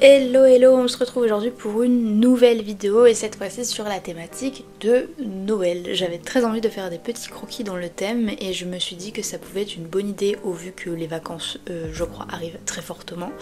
Hello hello, on se retrouve aujourd'hui pour une nouvelle vidéo et cette fois-ci sur la thématique de Noël. J'avais très envie de faire des petits croquis dans le thème et je me suis dit que ça pouvait être une bonne idée au vu que les vacances, je crois, arrivent très fortement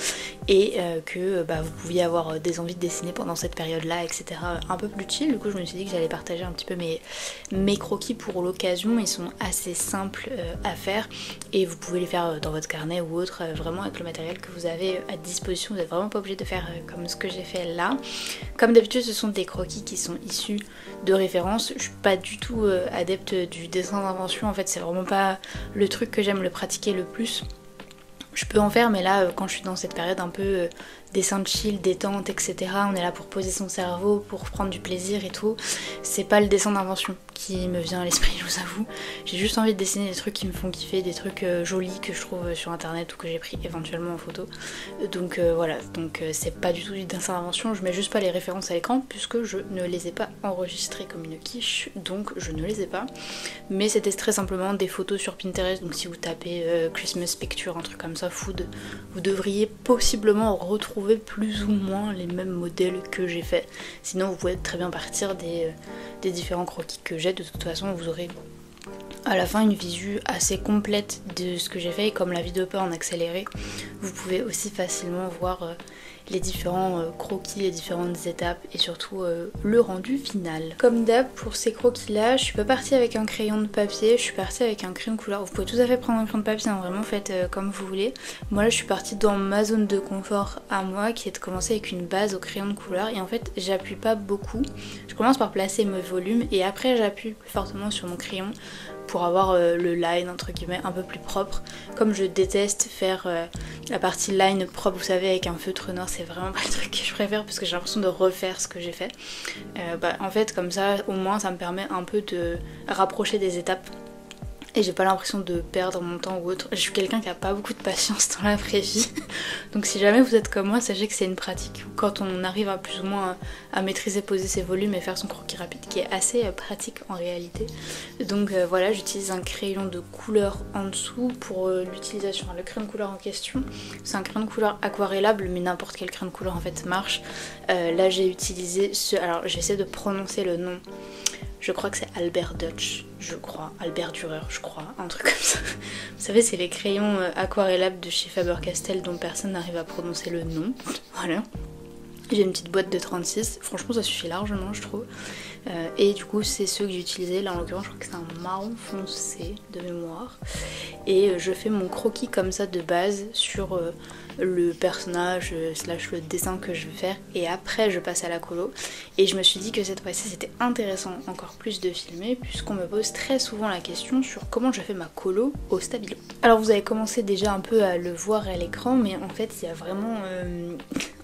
et que vous pouviez avoir des envies de dessiner pendant cette période-là, etc. un peu plus chill. Du coup je me suis dit que j'allais partager un petit peu mes croquis pour l'occasion. Ils sont assez simples à faire et vous pouvez les faire dans votre carnet ou autre, vraiment avec le matériel que vous avez à disposition. Vous n'êtes vraiment pas obligé de faire comme ce que j'ai fait là. Comme d'habitude ce sont des croquis qui sont issus de références. Je suis pas du tout adepte du dessin d'invention, en fait c'est vraiment pas le truc que j'aime le pratiquer le plus. Je peux en faire mais là quand je suis dans cette période un peu dessin de chill, détente, etc. On est là pour poser son cerveau, pour prendre du plaisir et tout. C'est pas le dessin d'invention qui me vient à l'esprit, je vous avoue. J'ai juste envie de dessiner des trucs qui me font kiffer, des trucs jolis que je trouve sur internet ou que j'ai pris éventuellement en photo. Donc voilà, donc c'est pas du tout du dessin d'invention. Je mets juste pas les références à l'écran puisque je ne les ai pas enregistrées comme une quiche, donc je ne les ai pas. Mais c'était très simplement des photos sur Pinterest, donc si vous tapez Christmas picture, un truc comme ça, food, vous devriez possiblement retrouver plus ou moins les mêmes modèles que j'ai fait. Sinon vous pouvez très bien partir des différents croquis que j'ai. De toute façon vous aurez à la fin une visu assez complète de ce que j'ai fait et comme la vidéo peut en accéléré, vous pouvez aussi facilement voir les différents croquis, les différentes étapes et surtout le rendu final. Comme d'hab pour ces croquis là, je suis pas partie avec un crayon de papier, je suis partie avec un crayon de couleur. Vous pouvez tout à fait prendre un crayon de papier, hein, vraiment faites comme vous voulez. Moi là je suis partie dans ma zone de confort à moi qui est de commencer avec une base au crayon de couleur et en fait j'appuie pas beaucoup. Je commence par placer mes volumes et après j'appuie plus fortement sur mon crayon pour avoir le line entre guillemets un peu plus propre. Comme je déteste faire la partie line propre, vous savez, avec un feutre noir, c'est vraiment pas le truc que je préfère parce que j'ai l'impression de refaire ce que j'ai fait. En fait comme ça au moins ça me permet un peu de rapprocher des étapes et j'ai pas l'impression de perdre mon temps ou autre. Je suis quelqu'un qui a pas beaucoup de patience dans la vraie vie, donc si jamais vous êtes comme moi, sachez que c'est une pratique quand on arrive à plus ou moins à maîtriser, poser ses volumes et faire son croquis rapide qui est assez pratique en réalité. Donc voilà, j'utilise un crayon de couleur en dessous pour l'utilisation. Le crayon de couleur en question, c'est un crayon de couleur aquarellable mais n'importe quel crayon de couleur en fait marche. Là j'ai utilisé ce... Alors j'essaie de prononcer le nom. Je crois que c'est Albert Dutch, je crois, Albert Dürer, je crois, un truc comme ça. Vous savez, c'est les crayons aquarellables de chez Faber-Castell dont personne n'arrive à prononcer le nom. Voilà. J'ai une petite boîte de 36, franchement ça suffit largement je trouve. Et du coup c'est ceux que j'ai utilisés, là en l'occurrence je crois que c'est un marron foncé de mémoire. Et je fais mon croquis comme ça de base sur le personnage slash le dessin que je veux faire et après je passe à la colo. Et je me suis dit que cette fois-ci c'était intéressant encore plus de filmer puisqu'on me pose très souvent la question sur comment je fais ma colo au stabilo. Alors vous avez commencé déjà un peu à le voir à l'écran mais en fait il y a vraiment...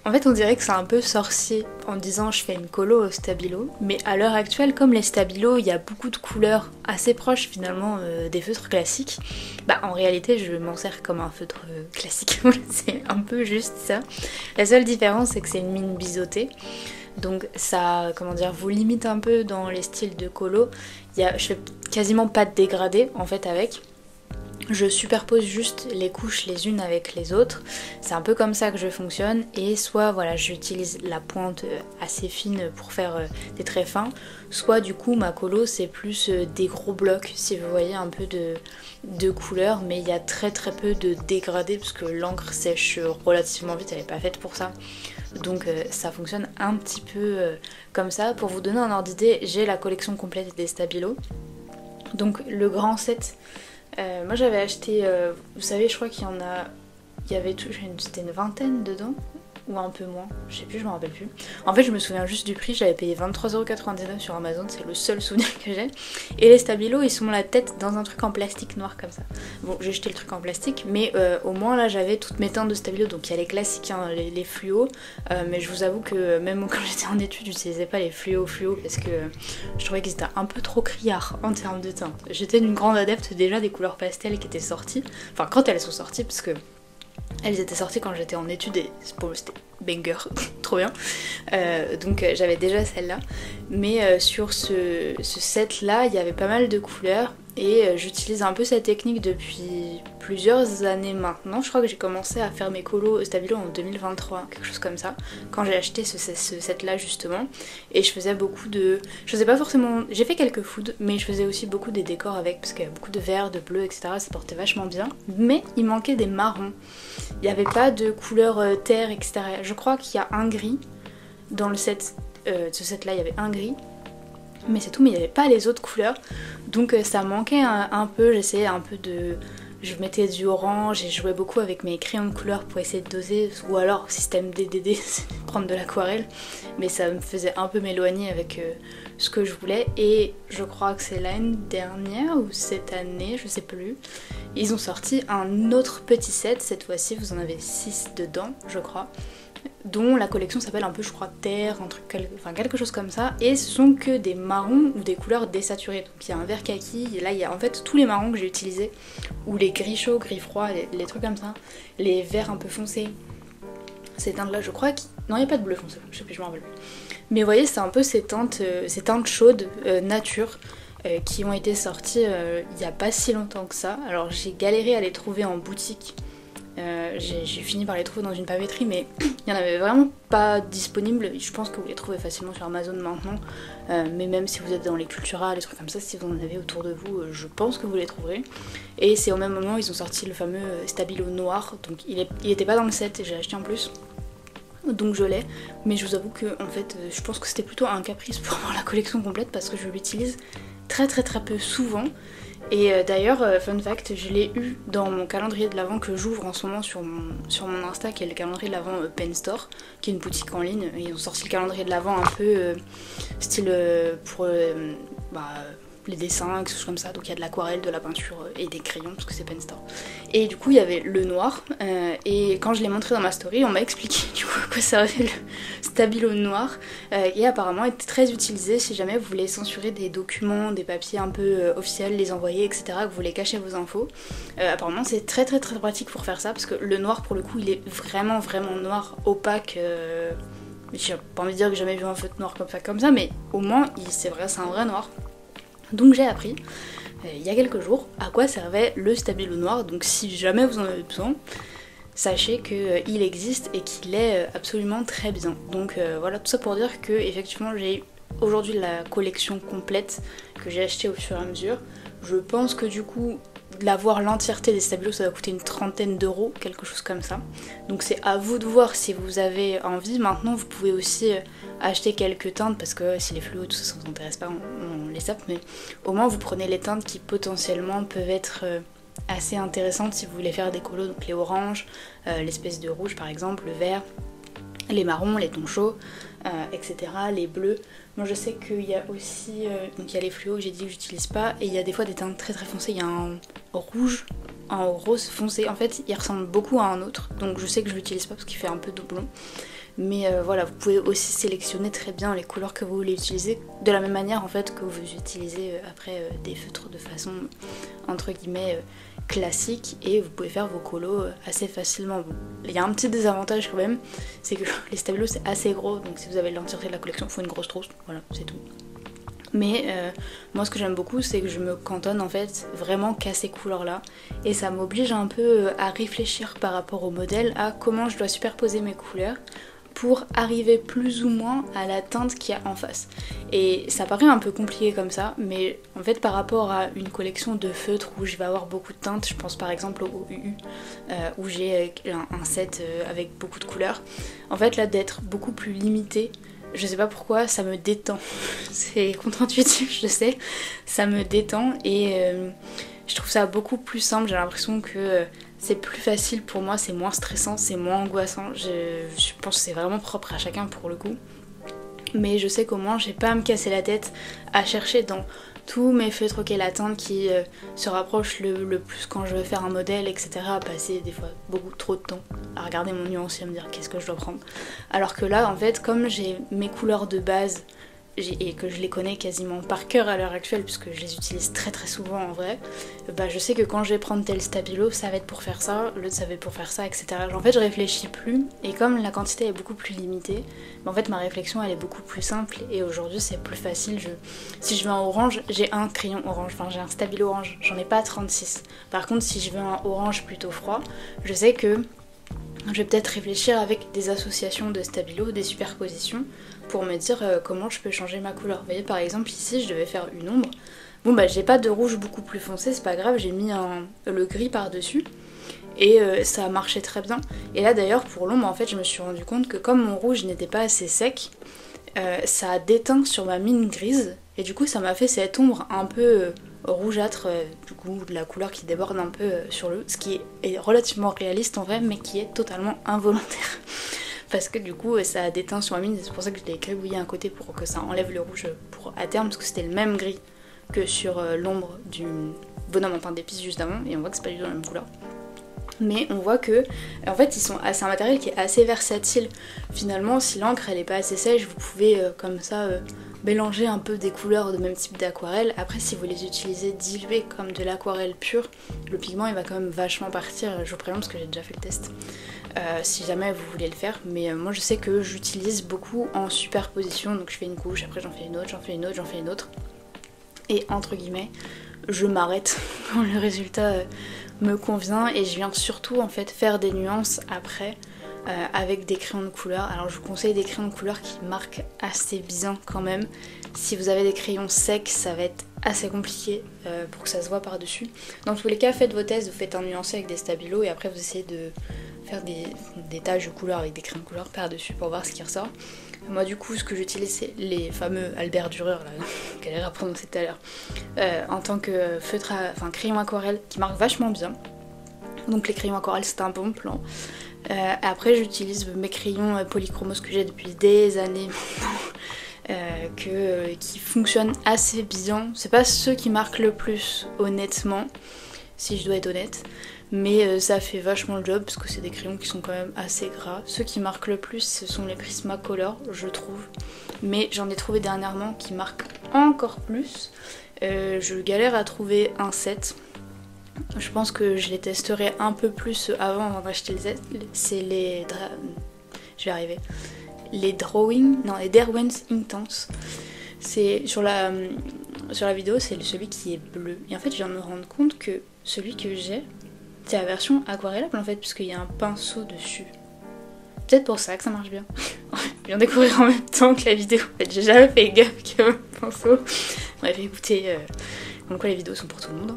En fait on dirait que c'est un peu sorcier en disant je fais une colo au stabilo, mais à l'heure actuelle comme les stabilos il y a beaucoup de couleurs assez proches finalement des feutres classiques, en réalité je m'en sers comme un feutre classique, c'est un peu juste ça. La seule différence c'est que c'est une mine biseautée, donc ça comment dire vous limite un peu dans les styles de colo. Je fais quasiment pas de dégradé en fait avec. Je superpose juste les couches les unes avec les autres, c'est un peu comme ça que je fonctionne et soit voilà j'utilise la pointe assez fine pour faire des traits fins, soit du coup ma colo c'est plus des gros blocs si vous voyez un peu de couleur, mais il y a très peu de dégradé parce que l'encre sèche relativement vite, elle est pas faite pour ça. Donc ça fonctionne un petit peu comme ça. Pour vous donner un ordre d'idée, j'ai la collection complète des stabilos, donc le grand set. Moi j'avais acheté, vous savez je crois qu'il y en a, c'était une vingtaine dedans, ou un peu moins, je sais plus, je m'en rappelle plus. En fait je me souviens juste du prix, j'avais payé 23,99€ sur Amazon, c'est le seul souvenir que j'ai. Et les stabilos ils sont la tête dans un truc en plastique noir comme ça. Bon j'ai jeté le truc en plastique, mais au moins là j'avais toutes mes teintes de stabilos, donc il y a les classiques, hein, les fluos, mais je vous avoue que même quand j'étais en études j'utilisais pas les fluos parce que je trouvais qu'ils étaient un peu trop criards en termes de teint. J'étais une grande adepte déjà des couleurs pastel qui étaient sorties, enfin quand elles sont sorties parce que elles étaient sorties quand j'étais en études et c'était banger, trop bien. Donc j'avais déjà celle-là, mais sur ce set là il y avait pas mal de couleurs et j'utilise un peu cette technique depuis plusieurs années maintenant. Je crois que j'ai commencé à faire mes colos Stabilo en 2023, quelque chose comme ça, quand j'ai acheté ce set là justement, et je faisais beaucoup de... Je faisais pas forcément... J'ai fait quelques foods, mais je faisais aussi beaucoup des décors avec, parce qu'il y avait beaucoup de vert, de bleu, etc. Ça portait vachement bien, mais il manquait des marrons. Il n'y avait pas de couleur terre, etc. Je crois qu'il y a un gris dans le set, ce set là il y avait un gris, mais c'est tout, mais il n'y avait pas les autres couleurs, donc ça manquait un peu. J'essayais un peu de... Je mettais du orange et je jouais beaucoup avec mes crayons de couleur pour essayer de doser, ou alors système DDD, prendre de l'aquarelle, mais ça me faisait un peu m'éloigner avec ce que je voulais. Et je crois que c'est l'année dernière ou cette année, je sais plus, ils ont sorti un autre petit set, cette fois-ci vous en avez 6 dedans je crois, dont la collection s'appelle un peu je crois terre, un truc, enfin quelque chose comme ça, et ce sont que des marrons ou des couleurs désaturées. Donc il y a un vert kaki, et là il y a en fait tous les marrons que j'ai utilisés, ou les gris chauds, gris froids, les trucs comme ça, les verts un peu foncés, ces teintes là je crois non il n'y a pas de bleu foncé, je sais plus, je m'en rappelle plus. Mais vous voyez c'est un peu ces teintes chaudes, nature, qui ont été sorties il n'y a pas si longtemps que ça. Alors j'ai galéré à les trouver en boutique. J'ai fini par les trouver dans une papeterie, mais il n'y en avait vraiment pas disponible. Je pense que vous les trouvez facilement sur Amazon maintenant, mais même si vous êtes dans les Cultura, les trucs comme ça, si vous en avez autour de vous, je pense que vous les trouverez. Et c'est au même moment ils ont sorti le fameux Stabilo noir, donc il était pas dans le set et j'ai acheté en plus, donc je l'ai. Mais je vous avoue que en fait je pense que c'était plutôt un caprice pour avoir la collection complète, parce que je l'utilise très peu souvent. Et d'ailleurs, fun fact, je l'ai eu dans mon calendrier de l'Avent que j'ouvre en ce moment sur mon Insta, qui est le calendrier de l'Avent Pen Store, qui est une boutique en ligne. Et ils ont sorti le calendrier de l'Avent un peu style pour les dessins, quelque chose comme ça. Donc il y a de l'aquarelle, de la peinture et des crayons, parce que c'est Pen Store. Et du coup il y avait le noir, et quand je l'ai montré dans ma story, on m'a expliqué du coup à quoi servait le Stabilo noir, et apparemment était très utilisé si jamais vous voulez censurer des documents, des papiers un peu officiels, les envoyer, etc., que vous voulez cacher vos infos. Apparemment c'est très pratique pour faire ça, parce que le noir pour le coup il est vraiment noir, opaque. J'ai pas envie de dire que j'ai jamais vu un feutre noir comme ça, mais au moins c'est un vrai noir. Donc j'ai appris il y a quelques jours à quoi servait le Stabilo noir, donc si jamais vous en avez besoin, sachez qu'il existe et qu'il est absolument très bien. Donc voilà, tout ça pour dire que effectivement j'ai aujourd'hui la collection complète que j'ai achetée au fur et à mesure. Je pense que du coup l'avoir l'entièreté des Stabilos ça va coûter une trentaine d'euros, quelque chose comme ça. Donc c'est à vous de voir si vous avez envie. Maintenant vous pouvez aussi acheter quelques teintes, parce que si les fluos tout ça, ça vous intéresse pas, on les sape, mais au moins vous prenez les teintes qui potentiellement peuvent être assez intéressantes si vous voulez faire des colos, donc les oranges, l'espèce de rouge par exemple, le vert, les marrons, les tons chauds, etc., les bleus. Moi je sais qu'il y a aussi, donc il y a les fluos que j'ai dit que j'utilise pas, et il y a des fois des teintes très foncées, il y a un rouge, un rose foncé, en fait il ressemble beaucoup à un autre, donc je sais que je l'utilise pas parce qu'il fait un peu doublon. Mais voilà, vous pouvez aussi sélectionner très bien les couleurs que vous voulez utiliser, de la même manière en fait que vous utilisez après des feutres de façon entre guillemets classique, et vous pouvez faire vos colos assez facilement. Bon, il y a un petit désavantage quand même, c'est que les Stabilos c'est assez gros, donc si vous avez l'entièreté de la collection, il faut une grosse trousse, voilà, c'est tout. Mais moi ce que j'aime beaucoup c'est que je me cantonne en fait vraiment qu'à ces couleurs là, et ça m'oblige un peu à réfléchir par rapport au modèle à comment je dois superposer mes couleurs pour arriver plus ou moins à la teinte qu'il y a en face. Et ça paraît un peu compliqué comme ça, mais en fait par rapport à une collection de feutres où je vais avoir beaucoup de teintes, je pense par exemple au UU, où j'ai un set avec beaucoup de couleurs, en fait là d'être beaucoup plus limitée, je sais pas pourquoi, ça me détend. C'est contre-intuitif, je sais, ça me détend, et je trouve ça beaucoup plus simple. J'ai l'impression que c'est plus facile pour moi, c'est moins stressant, c'est moins angoissant. Je pense que c'est vraiment propre à chacun pour le coup. Mais je sais qu'au moins j'ai pas à me casser la tête à chercher dans tous mes feutres la teinte qui se rapprochent le plus quand je veux faire un modèle, etc. À passer des fois beaucoup trop de temps à regarder mon nuancier et à me dire qu'est-ce que je dois prendre. Alors que là en fait, comme j'ai mes couleurs de base, et que je les connais quasiment par cœur à l'heure actuelle puisque je les utilise très très souvent en vrai, bah je sais que quand je vais prendre tel stabilo ça va être pour faire ça, l'autre ça va être pour faire ça, etc. En fait je réfléchis plus et comme la quantité est beaucoup plus limitée, bah en fait ma réflexion elle est beaucoup plus simple et aujourd'hui c'est plus facile. Si je veux un orange, j'ai un crayon orange, enfin j'ai un stabilo orange, j'en ai pas 36. Par contre si je veux un orange plutôt froid, je sais que je vais peut-être réfléchir avec des associations de stabilo, des superpositions, pour me dire comment je peux changer ma couleur. Vous voyez par exemple ici je devais faire une ombre. Bon bah j'ai pas de rouge beaucoup plus foncé, c'est pas grave, j'ai mis le gris par dessus et ça a marché très bien. Et là d'ailleurs pour l'ombre en fait je me suis rendu compte que comme mon rouge n'était pas assez sec, ça a déteint sur ma mine grise et du coup ça m'a fait cette ombre un peu rougeâtre, du coup de la couleur qui déborde un peu sur le... ce qui est relativement réaliste en vrai mais qui est totalement involontaire. Parce que du coup ça a déteint sur ma mine, c'est pour ça que je l'ai gribouillé à un côté pour que ça enlève le rouge pour à terme, parce que c'était le même gris que sur l'ombre du bonhomme en pain d'épices juste avant, et on voit que c'est pas du tout la même couleur. Mais on voit que, en fait, c'est un matériel qui est assez versatile. Finalement, si l'encre elle est pas assez sèche, vous pouvez comme ça mélanger un peu des couleurs de même type d'aquarelle. Après, si vous les utilisez diluées comme de l'aquarelle pure, le pigment il va quand même vachement partir. Je vous préviens parce que j'ai déjà fait le test. Si jamais vous voulez le faire, mais moi je sais que j'utilise beaucoup en superposition, donc je fais une couche, après j'en fais une autre, j'en fais une autre, j'en fais une autre, et entre guillemets je m'arrête quand le résultat me convient, et je viens surtout en fait faire des nuances après avec des crayons de couleur. Alors je vous conseille des crayons de couleur qui marquent assez bien quand même. Si vous avez des crayons secs ça va être assez compliqué pour que ça se voit par dessus. Dans tous les cas faites vos tests, vous faites un nuancé avec des stabilos et après vous essayez de faire des taches de couleur avec des crayons de couleur par dessus pour voir ce qui ressort. Moi du coup ce que j'utilise c'est les fameux Albert Dürer là, qu'elle a prononcé tout à l'heure, en tant que crayon aquarelle qui marque vachement bien. Donc les crayons aquarelles c'est un bon plan. Après j'utilise mes crayons polychromos que j'ai depuis des années maintenant, qui fonctionnent assez bien. C'est pas ceux qui marquent le plus honnêtement, si je dois être honnête. Mais ça fait vachement le job parce que c'est des crayons qui sont quand même assez gras. Ceux qui marquent le plus ce sont les Prismacolor je trouve. Mais j'en ai trouvé dernièrement qui marquent encore plus. Je galère à trouver un set. Je pense que je les testerai un peu plus avant d'acheter les sets. C'est les... Je vais arriver. Les Derwent Intense. C'est sur la vidéo c'est celui qui est bleu. Et en fait je viens de me rendre compte que celui que j'ai c'est la version aquarellable en fait, puisqu'il y a un pinceau dessus. Peut-être pour ça que ça marche bien. Je viens de découvrir en même temps que la vidéo. En fait, j'ai jamais fait gaffe qu'il y avait un pinceau. Bref, écoutez, comme quoi les vidéos sont pour tout le monde.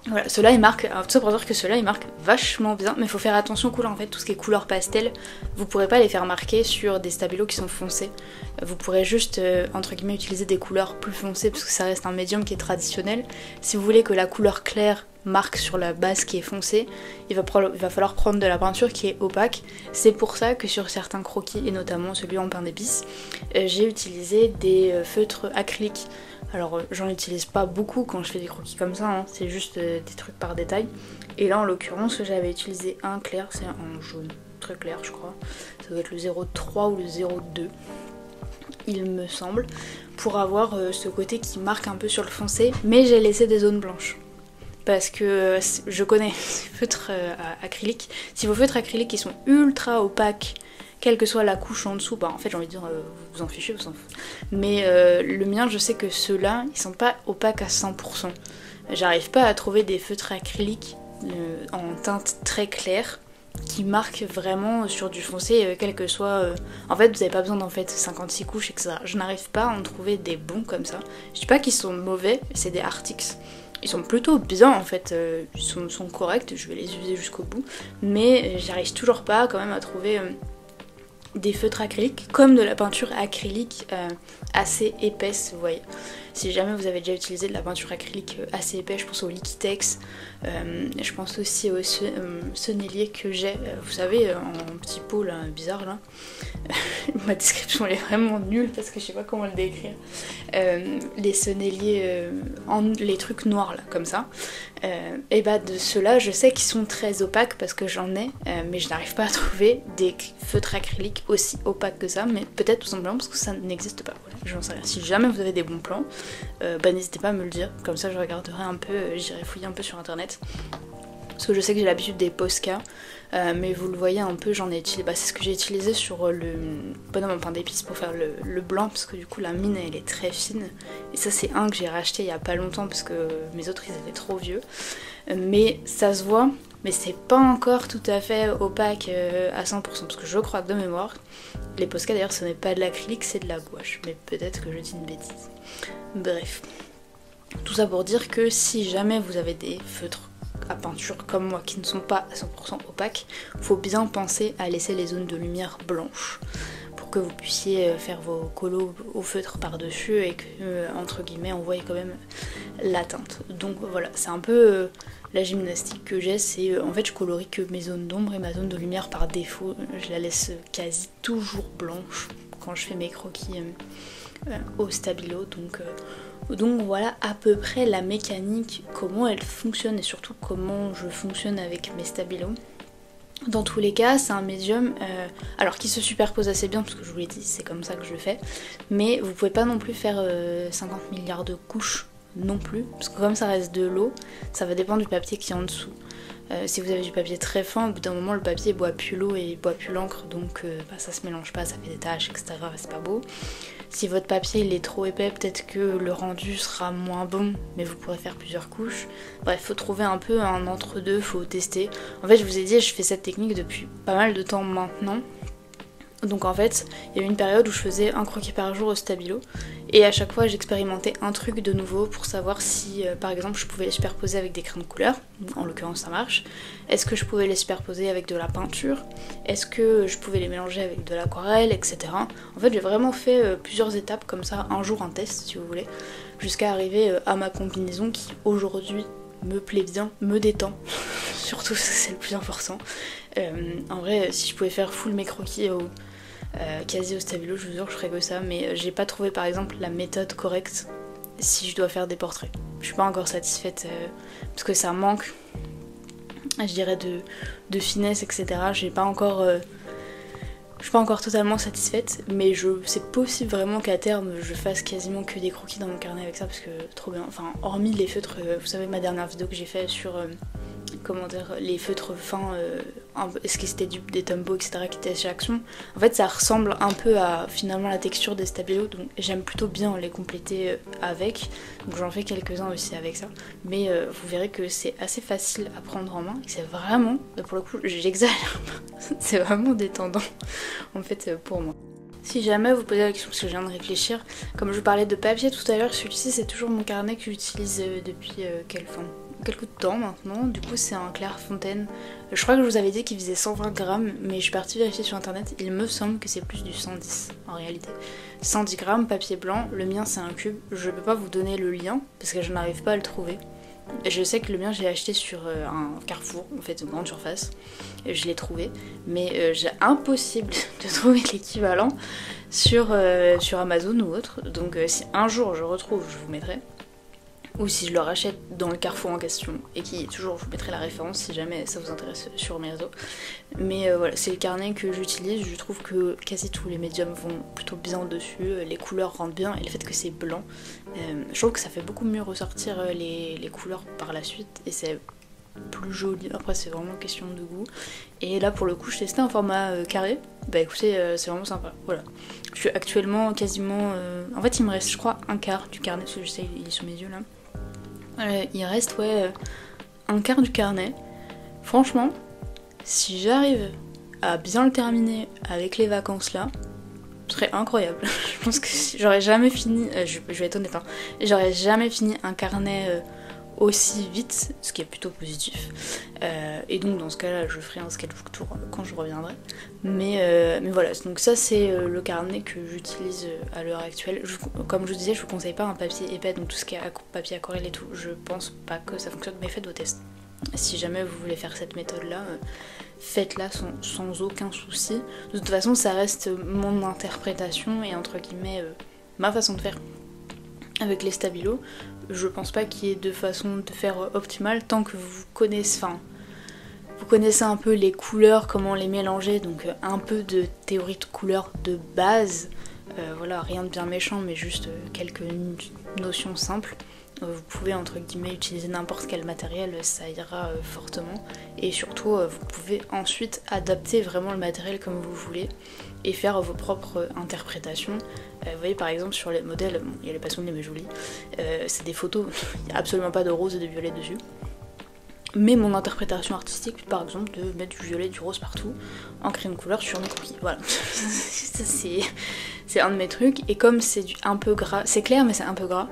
Voilà, ceux-là ils marquent, tout ça pour dire que ceux-là ils marquent vachement bien, mais il faut faire attention aux couleurs en fait, tout ce qui est couleur pastel, vous pourrez pas les faire marquer sur des stabilos qui sont foncés. Vous pourrez juste, entre guillemets, utiliser des couleurs plus foncées parce que ça reste un médium qui est traditionnel. Si vous voulez que la couleur claire marque sur la base qui est foncée, il va falloir prendre de la peinture qui est opaque. C'est pour ça que sur certains croquis, et notamment celui en pain d'épices, j'ai utilisé des feutres acryliques. Alors j'en utilise pas beaucoup quand je fais des croquis comme ça, hein. C'est juste des trucs par détail. Et là en l'occurrence j'avais utilisé un clair, c'est un jaune très clair je crois. Ça doit être le 03 ou le 02 il me semble, pour avoir ce côté qui marque un peu sur le foncé, mais j'ai laissé des zones blanches. Parce que je connais ces feutres acryliques. Si vos feutres acryliques ils sont ultra opaques, quelle que soit la couche en dessous, bah en fait j'ai envie de dire vous en fichez, vous en foutez. Mais le mien je sais que ceux-là ils sont pas opaques à 100%. J'arrive pas à trouver des feutres acryliques en teinte très claire qui marquent vraiment sur du foncé, quel que soit... En fait vous avez pas besoin d'en fait 56 couches etc. Je n'arrive pas à en trouver des bons comme ça. Je dis pas qu'ils sont mauvais, c'est des Artix. Ils sont plutôt bien en fait, ils sont corrects, je vais les user jusqu'au bout, mais j'arrive toujours pas quand même à trouver des feutres acryliques comme de la peinture acrylique assez épaisse, vous voyez. Si jamais vous avez déjà utilisé de la peinture acrylique assez épaisse, je pense au Liquitex, je pense aussi au sonnelier que j'ai, vous savez, en petit pot là, bizarre là. Ma description elle est vraiment nulle parce que je sais pas comment le décrire. Les sonneliers, les trucs noirs là, comme ça. Et bah de ceux-là, je sais qu'ils sont très opaques parce que j'en ai, mais je n'arrive pas à trouver des feutres acryliques aussi opaque que ça, mais peut-être tout simplement parce que ça n'existe pas. Voilà, j'en sais rien. Si jamais vous avez des bons plans, n'hésitez pas à me le dire, comme ça je regarderai un peu, j'irai fouiller un peu sur internet. Parce que je sais que j'ai l'habitude des Posca, mais vous le voyez un peu, j'en ai utilisé, c'est ce que j'ai utilisé sur le bonhomme en pain d'épices pour faire le blanc, parce que du coup la mine elle est très fine, et ça c'est un que j'ai racheté il y a pas longtemps parce que mes autres ils étaient trop vieux, mais ça se voit, mais c'est pas encore tout à fait opaque à 100%, parce que je crois que de mémoire, les Posca d'ailleurs ce n'est pas de l'acrylique, c'est de la gouache, mais peut-être que je dis une bêtise. Bref, tout ça pour dire que si jamais vous avez des feutres à peinture comme moi qui ne sont pas à 100% opaques, faut bien penser à laisser les zones de lumière blanches pour que vous puissiez faire vos colos au feutre par dessus et que entre guillemets on voit quand même la teinte. Donc voilà, c'est un peu la gymnastique que j'ai, c'est en fait je colorie que mes zones d'ombre et ma zone de lumière par défaut, je la laisse quasi toujours blanche quand je fais mes croquis au stabilo, donc voilà à peu près la mécanique, comment elle fonctionne et surtout comment je fonctionne avec mes stabilos. Dans tous les cas, c'est un médium alors qui se superpose assez bien parce que je vous l'ai dit, c'est comme ça que je le fais, mais vous pouvez pas non plus faire 50 milliards de couches non plus, parce que comme ça reste de l'eau, ça va dépendre du papier qui est en dessous. Si vous avez du papier très fin, au bout d'un moment le papier boit plus l'eau et boit plus l'encre, donc ça se mélange pas, ça fait des taches, etc. C'est pas beau. Si votre papier il est trop épais, peut-être que le rendu sera moins bon, mais vous pourrez faire plusieurs couches. Bref, faut trouver un peu un entre-deux, faut tester. En fait, je vous ai dit, je fais cette technique depuis pas mal de temps maintenant. Donc en fait, il y a eu une période où je faisais un croquis par jour au stabilo et à chaque fois j'expérimentais un truc de nouveau pour savoir si par exemple je pouvais les superposer avec des crayons de couleur, en l'occurrence ça marche, est-ce que je pouvais les superposer avec de la peinture, est-ce que je pouvais les mélanger avec de l'aquarelle, etc. En fait j'ai vraiment fait plusieurs étapes comme ça, un jour un test si vous voulez, jusqu'à arriver à ma combinaison qui aujourd'hui me plaît bien, me détend, surtout c'est le plus important. En vrai si je pouvais faire full mes croquis quasi au stabilo, je vous jure que je ferais que ça, mais j'ai pas trouvé par exemple la méthode correcte si je dois faire des portraits. Je suis pas encore satisfaite parce que ça manque, je dirais, de finesse, etc. Je suis pas encore totalement satisfaite, mais c'est possible vraiment qu'à terme je fasse quasiment que des croquis dans mon carnet avec ça parce que trop bien. Enfin, hormis les feutres, vous savez ma dernière vidéo que j'ai fait sur comment dire, les feutres fins, est-ce que c'était des Tombow, etc. qui étaient chez Action. En fait ça ressemble un peu à finalement la texture des stabilos, donc j'aime plutôt bien les compléter avec, donc j'en fais quelques-uns aussi avec ça, mais vous verrez que c'est assez facile à prendre en main, et c'est vraiment, pour le coup j'exagère pas, c'est vraiment détendant en fait pour moi. Si jamais vous posez la question, parce que je viens de réfléchir, comme je vous parlais de papier tout à l'heure, celui-ci c'est toujours mon carnet que j'utilise depuis quelques temps maintenant. Du coup c'est un Clairefontaine, je crois que je vous avais dit qu'il faisait 120 grammes, mais je suis partie vérifier sur internet, il me semble que c'est plus du 110 en réalité. 110 grammes, papier blanc, le mien c'est un cube, je peux pas vous donner le lien parce que je n'arrive pas à le trouver. Je sais que le mien j'ai acheté sur un Carrefour, en fait une grande surface, et je l'ai trouvé, mais j'ai impossible de trouver l'équivalent sur Amazon ou autre, donc si un jour je retrouve, je vous mettrai, ou si je le rachète dans le Carrefour en question, et qui toujours je vous mettrai la référence si jamais ça vous intéresse sur mes réseaux. Mais voilà, c'est le carnet que j'utilise, je trouve que quasi tous les médiums vont plutôt bien dessus, les couleurs rentrent bien, et le fait que c'est blanc, je trouve que ça fait beaucoup mieux ressortir les couleurs par la suite, et c'est plus joli, après c'est vraiment question de goût. Et là pour le coup je testais un format carré, bah écoutez c'est vraiment sympa, voilà. Je suis actuellement quasiment, en fait il me reste je crois un quart du carnet, parce que je sais il est sous mes yeux là. Il reste un quart du carnet. Franchement, si j'arrive à bien le terminer avec les vacances là, ce serait incroyable. Je pense que j'aurais jamais fini, je vais être honnête, hein, j'aurais jamais fini un carnet aussi vite, ce qui est plutôt positif. Et donc dans ce cas-là, je ferai un sketchbook tour quand je reviendrai. Mais voilà, donc ça c'est le carnet que j'utilise à l'heure actuelle. Comme je vous disais, je vous conseille pas un papier épais, donc tout ce qui est papier aquarelle et tout, je pense pas que ça fonctionne, mais faites vos tests. Si jamais vous voulez faire cette méthode-là, faites-la sans aucun souci. De toute façon, ça reste mon interprétation et entre guillemets ma façon de faire. Avec les stabilos, je pense pas qu'il y ait de façon de faire optimale tant que vous connaissez, enfin, vous connaissez un peu les couleurs, comment les mélanger, donc un peu de théorie de couleurs de base. Voilà, rien de bien méchant, mais juste quelques notions simples. Vous pouvez entre guillemets utiliser n'importe quel matériel, ça ira fortement. Et surtout, vous pouvez ensuite adapter vraiment le matériel comme vous voulez et faire vos propres interprétations. Vous voyez par exemple sur les modèles, bon, il y a les passions de mais jolies, c'est des photos, il n'y a absolument pas de rose et de violet dessus. Mais mon interprétation artistique, par exemple, de mettre du violet et du rose partout en crayon de couleur sur mes copies. Voilà, c'est un de mes trucs. Et comme c'est un peu gras, c'est clair mais c'est un peu gras,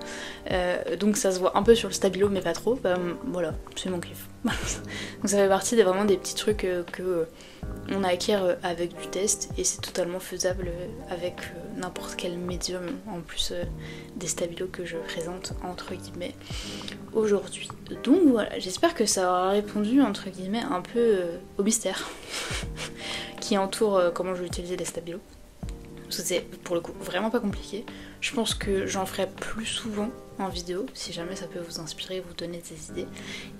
donc ça se voit un peu sur le stabilo mais pas trop, bah voilà, c'est mon kiff. Donc ça fait partie vraiment des petits trucs que on acquiert avec du test et c'est totalement faisable avec n'importe quel médium, en plus des stabilos que je présente entre guillemets aujourd'hui. Donc voilà, j'espère que ça aura répondu entre guillemets un peu au mystère qui entoure comment je vais utiliser les stabilos. Parce que c'est pour le coup vraiment pas compliqué. Je pense que j'en ferai plus souvent en vidéo si jamais ça peut vous inspirer, vous donner des idées.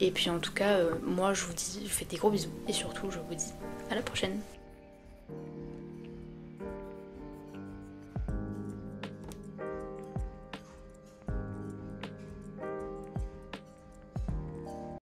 Et puis en tout cas, moi je vous dis, je vous fais des gros bisous et surtout je vous dis à la prochaine.